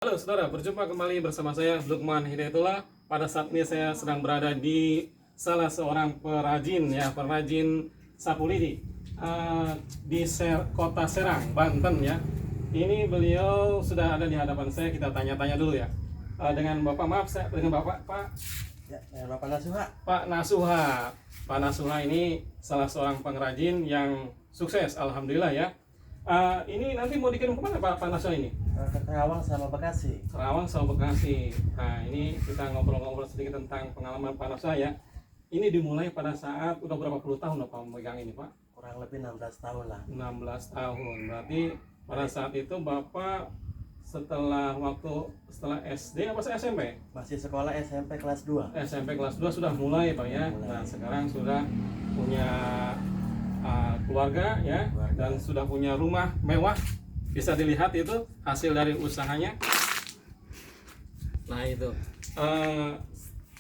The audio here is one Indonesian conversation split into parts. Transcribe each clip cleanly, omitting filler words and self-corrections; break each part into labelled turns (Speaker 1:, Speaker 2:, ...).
Speaker 1: Halo saudara, berjumpa kembali bersama saya Lukman Hidayatullah. Pada saat ini saya sedang berada di salah seorang perajin sapu lidi di kota Serang, Banten ya. Ini beliau sudah ada di hadapan saya, kita tanya-tanya dulu ya. Dengan Bapak, maaf saya dengan Bapak Pak.
Speaker 2: Ya, Bapak Nasuha.
Speaker 1: Pak Nasuha. Pak Nasuha ini salah seorang pengrajin yang sukses, alhamdulillah ya. Ini nanti mau dikirim kemana Pak Nasuha ini?
Speaker 2: Ke Karawang sama Bekasi.
Speaker 1: Karawang sama Bekasi. Nah ini kita ngobrol-ngobrol sedikit tentang pengalaman Pak Nasuha ya. Ini dimulai pada saat udah berapa puluh tahun Pak memegang ini Pak?
Speaker 2: Kurang lebih 16 tahun lah.
Speaker 1: 16 tahun. Berarti pada saat itu Bapak setelah SD apa SMP?
Speaker 2: Masih sekolah SMP kelas 2.
Speaker 1: SMP kelas 2 sudah mulai Pak ya. Nah sekarang sudah punya keluarga ya, dan sudah punya rumah mewah. Bisa dilihat itu hasil dari usahanya. Nah itu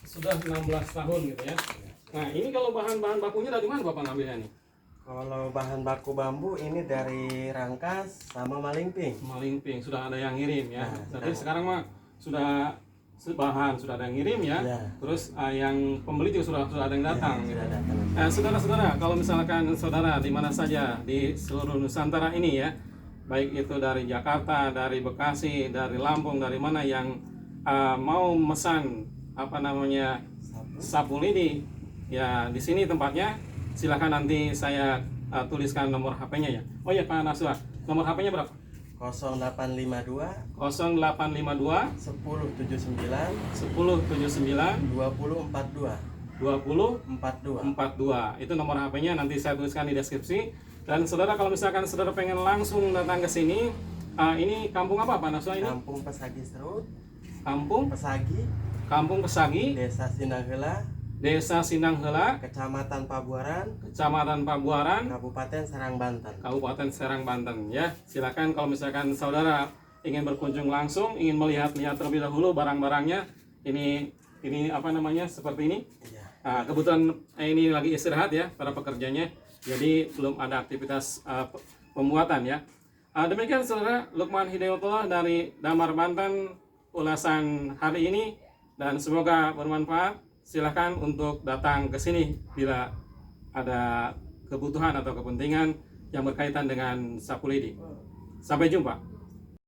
Speaker 1: sudah 16 tahun gitu ya. Nah ini kalau bahan-bahan bakunya dari mana Bapak ngambilnya nih?
Speaker 2: Kalau bahan baku bambu ini dari Rangkas sama Malingping.
Speaker 1: Malingping sudah ada yang ngirim ya.
Speaker 2: Nah,
Speaker 1: Jadi sekarang mah sudah ada yang ngirim ya.
Speaker 2: Ya.
Speaker 1: Terus yang pembeli juga sudah ada yang datang.
Speaker 2: Ya,
Speaker 1: gitu.
Speaker 2: sudah datang.
Speaker 1: Saudara-saudara, kalau misalkan saudara di mana saja di seluruh Nusantara ini ya, baik itu dari Jakarta, dari Bekasi, dari Lampung, dari mana yang mau mesan sapu lidi, ya di sini tempatnya. Silahkan nanti saya tuliskan nomor HP-nya ya. Oh ya Pak Nasuha, nomor HP-nya berapa?
Speaker 2: 0852
Speaker 1: 0852
Speaker 2: 1079
Speaker 1: 1079
Speaker 2: 2042
Speaker 1: 2042. Itu nomor HP-nya, nanti saya tuliskan di deskripsi. Dan saudara, kalau misalkan saudara pengen langsung datang ke sini, ini kampung apa Pak Nasuha ini?
Speaker 2: Kampung Pesagi Serut.
Speaker 1: Kampung Pesagi, Desa Sinanghela,
Speaker 2: Kecamatan Pabuaran, Kabupaten Serang Banten ya. Silakan kalau misalkan saudara ingin berkunjung langsung, ingin melihat-lihat terlebih dahulu barang-barangnya. Ini seperti ini. Kebetulan ini lagi istirahat ya para pekerjanya, jadi belum ada aktivitas pembuatan ya. Demikian saudara, Lukman Hidayatullah dari Damar Banten, ulasan hari ini, dan semoga bermanfaat. Silahkan untuk datang ke sini bila ada kebutuhan atau kepentingan yang berkaitan dengan sapu lidi. Sampai jumpa.